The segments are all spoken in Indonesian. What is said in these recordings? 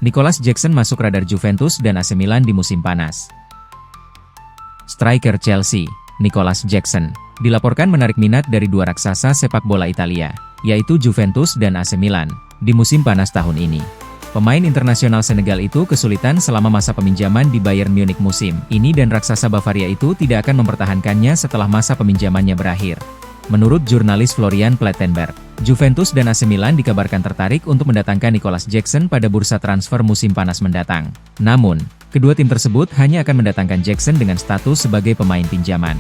Nicolas Jackson masuk radar Juventus dan AC Milan di musim panas. Striker Chelsea, Nicolas Jackson, dilaporkan menarik minat dari dua raksasa sepak bola Italia, yaitu Juventus dan AC Milan, di musim panas tahun ini. Pemain internasional Senegal itu kesulitan selama masa peminjaman di Bayern Munich musim ini dan raksasa Bavaria itu tidak akan mempertahankannya setelah masa peminjamannya berakhir. Menurut jurnalis Florian Plettenberg, Juventus dan AC Milan dikabarkan tertarik untuk mendatangkan Nicolas Jackson pada bursa transfer musim panas mendatang. Namun, kedua tim tersebut hanya akan mendatangkan Jackson dengan status sebagai pemain pinjaman.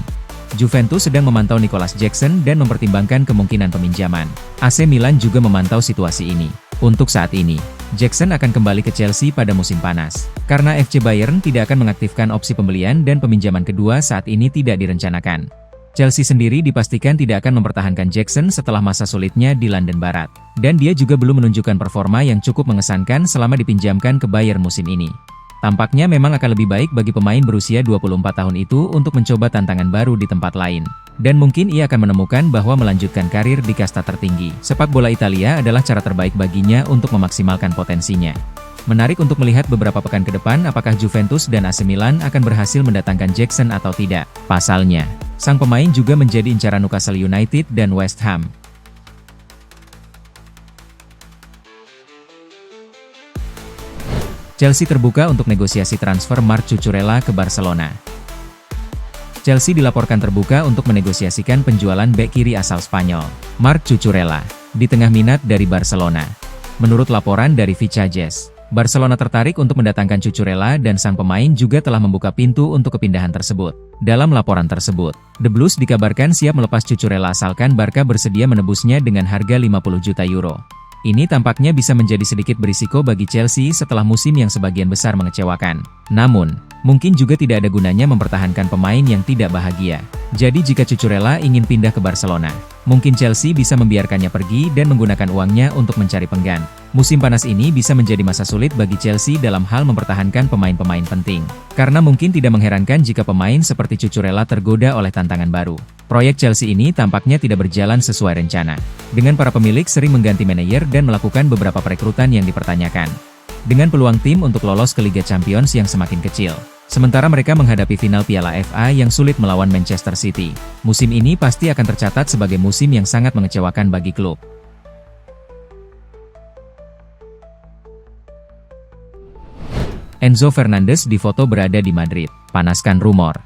Juventus sedang memantau Nicolas Jackson dan mempertimbangkan kemungkinan peminjaman. AC Milan juga memantau situasi ini. Untuk saat ini, Jackson akan kembali ke Chelsea pada musim panas, karena FC Bayern tidak akan mengaktifkan opsi pembelian dan peminjaman kedua saat ini tidak direncanakan. Chelsea sendiri dipastikan tidak akan mempertahankan Jackson setelah masa sulitnya di London Barat, dan dia juga belum menunjukkan performa yang cukup mengesankan selama dipinjamkan ke Bayern musim ini. Tampaknya memang akan lebih baik bagi pemain berusia 24 tahun itu untuk mencoba tantangan baru di tempat lain. Dan mungkin ia akan menemukan bahwa melanjutkan karir di kasta tertinggi sepak bola Italia adalah cara terbaik baginya untuk memaksimalkan potensinya. Menarik untuk melihat beberapa pekan ke depan apakah Juventus dan AC Milan akan berhasil mendatangkan Jackson atau tidak. Pasalnya, sang pemain juga menjadi incaran Newcastle United dan West Ham. Chelsea terbuka untuk negosiasi transfer Marc Cucurella ke Barcelona. Chelsea dilaporkan terbuka untuk menegosiasikan penjualan bek kiri asal Spanyol, Marc Cucurella, di tengah minat dari Barcelona. Menurut laporan dari Vichajes, Barcelona tertarik untuk mendatangkan Cucurella dan sang pemain juga telah membuka pintu untuk kepindahan tersebut. Dalam laporan tersebut, The Blues dikabarkan siap melepas Cucurella asalkan Barca bersedia menebusnya dengan harga 50 juta euro. Ini tampaknya bisa menjadi sedikit berisiko bagi Chelsea setelah musim yang sebagian besar mengecewakan. Namun, mungkin juga tidak ada gunanya mempertahankan pemain yang tidak bahagia. Jadi jika Cucurella ingin pindah ke Barcelona, mungkin Chelsea bisa membiarkannya pergi dan menggunakan uangnya untuk mencari penggan. Musim panas ini bisa menjadi masa sulit bagi Chelsea dalam hal mempertahankan pemain-pemain penting. Karena mungkin tidak mengherankan jika pemain seperti Cucurella tergoda oleh tantangan baru. Proyek Chelsea ini tampaknya tidak berjalan sesuai rencana. Dengan para pemilik sering mengganti manajer dan melakukan beberapa perekrutan yang dipertanyakan. Dengan peluang tim untuk lolos ke Liga Champions yang semakin kecil. Sementara mereka menghadapi final Piala FA yang sulit melawan Manchester City. Musim ini pasti akan tercatat sebagai musim yang sangat mengecewakan bagi klub. Enzo Fernandez difoto berada di Madrid. Panaskan rumor.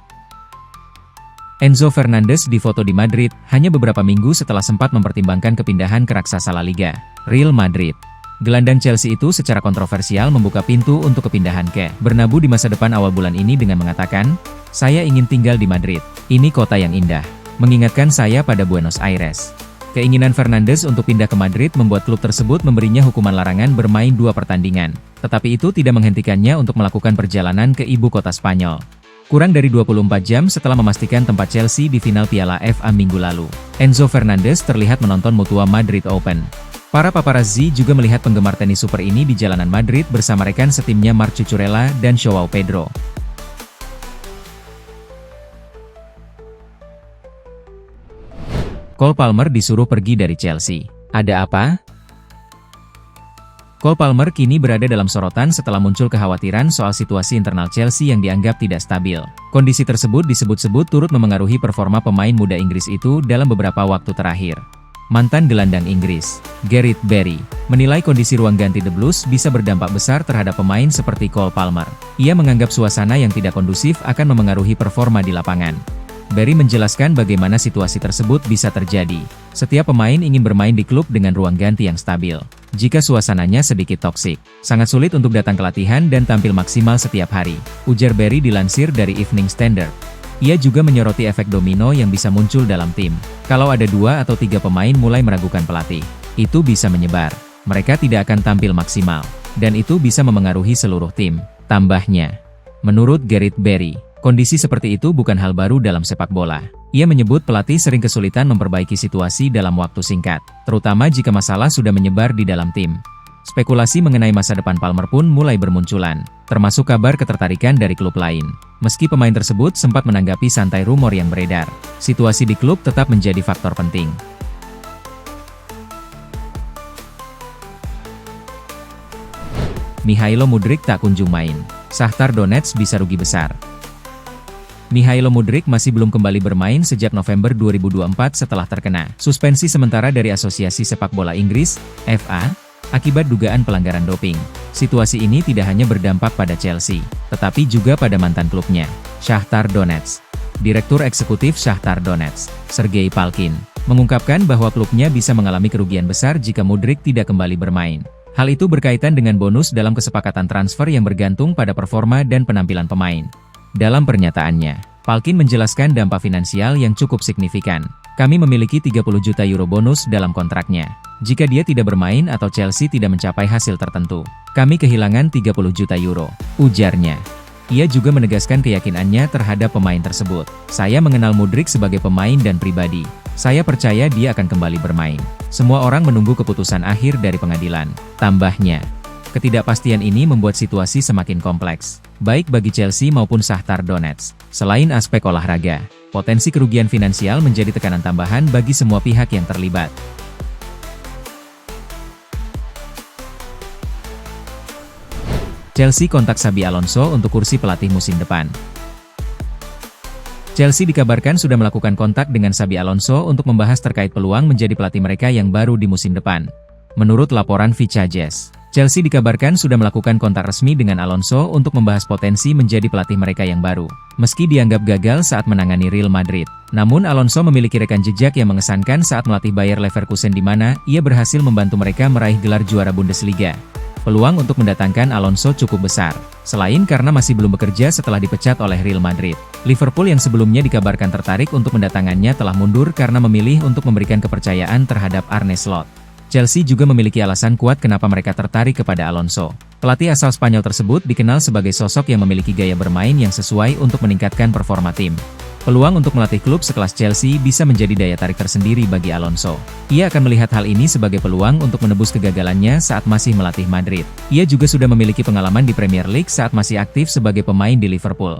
Enzo Fernandez difoto di Madrid hanya beberapa minggu setelah sempat mempertimbangkan kepindahan ke raksasa La Liga, Real Madrid. Gelandang Chelsea itu secara kontroversial membuka pintu untuk kepindahan ke Bernabeu di masa depan awal bulan ini dengan mengatakan, "Saya ingin tinggal di Madrid. Ini kota yang indah. Mengingatkan saya pada Buenos Aires." Keinginan Fernandes untuk pindah ke Madrid membuat klub tersebut memberinya hukuman larangan bermain 2 pertandingan. Tetapi itu tidak menghentikannya untuk melakukan perjalanan ke ibu kota Spanyol. Kurang dari 24 jam setelah memastikan tempat Chelsea di final Piala FA minggu lalu, Enzo Fernandez terlihat menonton Mutua Madrid Open. Para paparazzi juga melihat penggemar tenis super ini di jalanan Madrid bersama rekan setimnya Marc Cucurella dan Joao Pedro. Cole Palmer disuruh pergi dari Chelsea. Ada apa? Cole Palmer kini berada dalam sorotan setelah muncul kekhawatiran soal situasi internal Chelsea yang dianggap tidak stabil. Kondisi tersebut disebut-sebut turut memengaruhi performa pemain muda Inggris itu dalam beberapa waktu terakhir. Mantan gelandang Inggris, Gareth Barry, menilai kondisi ruang ganti The Blues bisa berdampak besar terhadap pemain seperti Cole Palmer. Ia menganggap suasana yang tidak kondusif akan memengaruhi performa di lapangan. Barry menjelaskan bagaimana situasi tersebut bisa terjadi. Setiap pemain ingin bermain di klub dengan ruang ganti yang stabil. Jika suasananya sedikit toksik, sangat sulit untuk datang ke latihan dan tampil maksimal setiap hari, ujar Barry dilansir dari Evening Standard. Ia juga menyoroti efek domino yang bisa muncul dalam tim. Kalau ada 2 atau 3 pemain mulai meragukan pelatih, itu bisa menyebar. Mereka tidak akan tampil maksimal, dan itu bisa memengaruhi seluruh tim. Tambahnya, menurut Gareth Barry, kondisi seperti itu bukan hal baru dalam sepak bola. Ia menyebut pelatih sering kesulitan memperbaiki situasi dalam waktu singkat, terutama jika masalah sudah menyebar di dalam tim. Spekulasi mengenai masa depan Palmer pun mulai bermunculan, termasuk kabar ketertarikan dari klub lain. Meski pemain tersebut sempat menanggapi santai rumor yang beredar, situasi di klub tetap menjadi faktor penting. Mikhailo Mudryk tak kunjung main. Shakhtar Donetsk bisa rugi besar. Mikhailo Mudryk masih belum kembali bermain sejak November 2024 setelah terkena suspensi sementara dari Asosiasi Sepak Bola Inggris, FA, akibat dugaan pelanggaran doping. Situasi ini tidak hanya berdampak pada Chelsea, tetapi juga pada mantan klubnya, Shakhtar Donetsk. Direktur Eksekutif Shakhtar Donetsk, Sergei Palkin, mengungkapkan bahwa klubnya bisa mengalami kerugian besar jika Mudryk tidak kembali bermain. Hal itu berkaitan dengan bonus dalam kesepakatan transfer yang bergantung pada performa dan penampilan pemain. Dalam pernyataannya, Palkin menjelaskan dampak finansial yang cukup signifikan. Kami memiliki 30 juta euro bonus dalam kontraknya. Jika dia tidak bermain atau Chelsea tidak mencapai hasil tertentu, kami kehilangan 30 juta euro, ujarnya. Ia juga menegaskan keyakinannya terhadap pemain tersebut. Saya mengenal Mudryk sebagai pemain dan pribadi. Saya percaya dia akan kembali bermain. Semua orang menunggu keputusan akhir dari pengadilan, tambahnya. Ketidakpastian ini membuat situasi semakin kompleks, baik bagi Chelsea maupun Shakhtar Donetsk. Selain aspek olahraga, potensi kerugian finansial menjadi tekanan tambahan bagi semua pihak yang terlibat. Chelsea kontak Xabi Alonso untuk kursi pelatih musim depan. Chelsea dikabarkan sudah melakukan kontak dengan Xabi Alonso untuk membahas terkait peluang menjadi pelatih mereka yang baru di musim depan. Menurut laporan Vicajes, Chelsea dikabarkan sudah melakukan kontak resmi dengan Alonso untuk membahas potensi menjadi pelatih mereka yang baru. Meski dianggap gagal saat menangani Real Madrid, namun Alonso memiliki rekam jejak yang mengesankan saat melatih Bayer Leverkusen di mana ia berhasil membantu mereka meraih gelar juara Bundesliga. Peluang untuk mendatangkan Alonso cukup besar, selain karena masih belum bekerja setelah dipecat oleh Real Madrid. Liverpool yang sebelumnya dikabarkan tertarik untuk mendatangannya telah mundur karena memilih untuk memberikan kepercayaan terhadap Arne Slot. Chelsea juga memiliki alasan kuat kenapa mereka tertarik kepada Alonso. Pelatih asal Spanyol tersebut dikenal sebagai sosok yang memiliki gaya bermain yang sesuai untuk meningkatkan performa tim. Peluang untuk melatih klub sekelas Chelsea bisa menjadi daya tarik tersendiri bagi Alonso. Ia akan melihat hal ini sebagai peluang untuk menebus kegagalannya saat masih melatih Madrid. Ia juga sudah memiliki pengalaman di Premier League saat masih aktif sebagai pemain di Liverpool.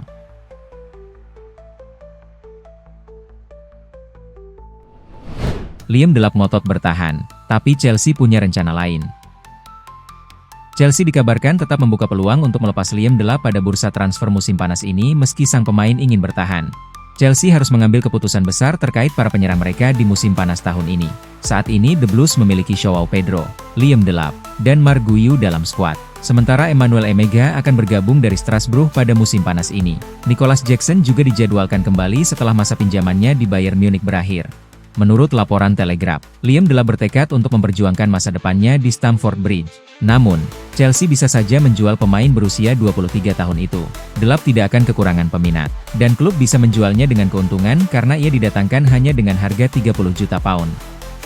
Liam Delap ngotot bertahan, tapi Chelsea punya rencana lain. Chelsea dikabarkan tetap membuka peluang untuk melepas Liam Delap pada bursa transfer musim panas ini meski sang pemain ingin bertahan. Chelsea harus mengambil keputusan besar terkait para penyerang mereka di musim panas tahun ini. Saat ini The Blues memiliki Joao Pedro, Liam Delap, dan Marc Guiu dalam skuad. Sementara Emmanuel Emega akan bergabung dari Strasbourg pada musim panas ini. Nicolas Jackson juga dijadwalkan kembali setelah masa pinjamannya di Bayern Munich berakhir. Menurut laporan Telegraph, Liam Delap bertekad untuk memperjuangkan masa depannya di Stamford Bridge. Namun, Chelsea bisa saja menjual pemain berusia 23 tahun itu. Delap tidak akan kekurangan peminat, dan klub bisa menjualnya dengan keuntungan karena ia didatangkan hanya dengan harga 30 juta pound.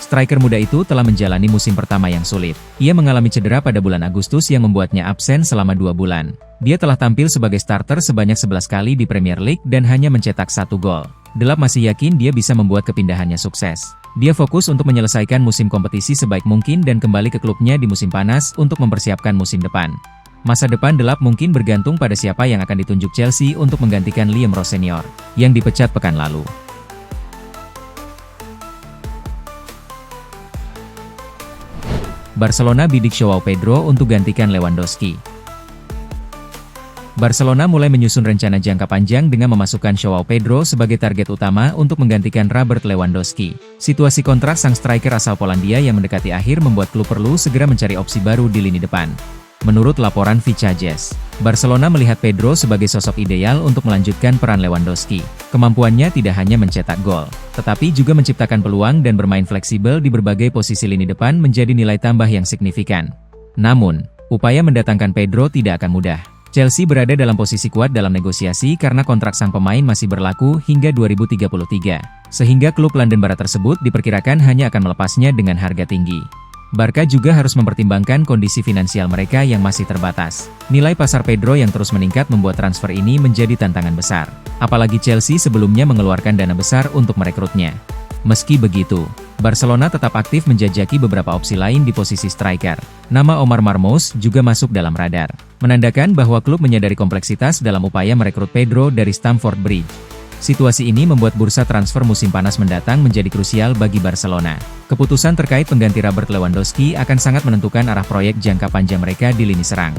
Striker muda itu telah menjalani musim pertama yang sulit. Ia mengalami cedera pada bulan Agustus yang membuatnya absen selama 2 bulan. Dia telah tampil sebagai starter sebanyak 11 kali di Premier League dan hanya mencetak 1 gol. Delap masih yakin dia bisa membuat kepindahannya sukses. Dia fokus untuk menyelesaikan musim kompetisi sebaik mungkin dan kembali ke klubnya di musim panas untuk mempersiapkan musim depan. Masa depan Delap mungkin bergantung pada siapa yang akan ditunjuk Chelsea untuk menggantikan Liam Rowe Senior, yang dipecat pekan lalu. Barcelona bidik Joao Pedro untuk gantikan Lewandowski. Barcelona mulai menyusun rencana jangka panjang dengan memasukkan Joao Pedro sebagai target utama untuk menggantikan Robert Lewandowski. Situasi kontrak sang striker asal Polandia yang mendekati akhir membuat klub perlu segera mencari opsi baru di lini depan. Menurut laporan Vicajes, Barcelona melihat Pedro sebagai sosok ideal untuk melanjutkan peran Lewandowski. Kemampuannya tidak hanya mencetak gol, tetapi juga menciptakan peluang dan bermain fleksibel di berbagai posisi lini depan menjadi nilai tambah yang signifikan. Namun, upaya mendatangkan Pedro tidak akan mudah. Chelsea berada dalam posisi kuat dalam negosiasi karena kontrak sang pemain masih berlaku hingga 2033, sehingga klub London Barat tersebut diperkirakan hanya akan melepasnya dengan harga tinggi. Barca juga harus mempertimbangkan kondisi finansial mereka yang masih terbatas. Nilai pasar Pedro yang terus meningkat membuat transfer ini menjadi tantangan besar. Apalagi Chelsea sebelumnya mengeluarkan dana besar untuk merekrutnya. Meski begitu, Barcelona tetap aktif menjajaki beberapa opsi lain di posisi striker. Nama Omar Marmoush juga masuk dalam radar, menandakan bahwa klub menyadari kompleksitas dalam upaya merekrut Pedro dari Stamford Bridge. Situasi ini membuat bursa transfer musim panas mendatang menjadi krusial bagi Barcelona. Keputusan terkait pengganti Robert Lewandowski akan sangat menentukan arah proyek jangka panjang mereka di lini serang.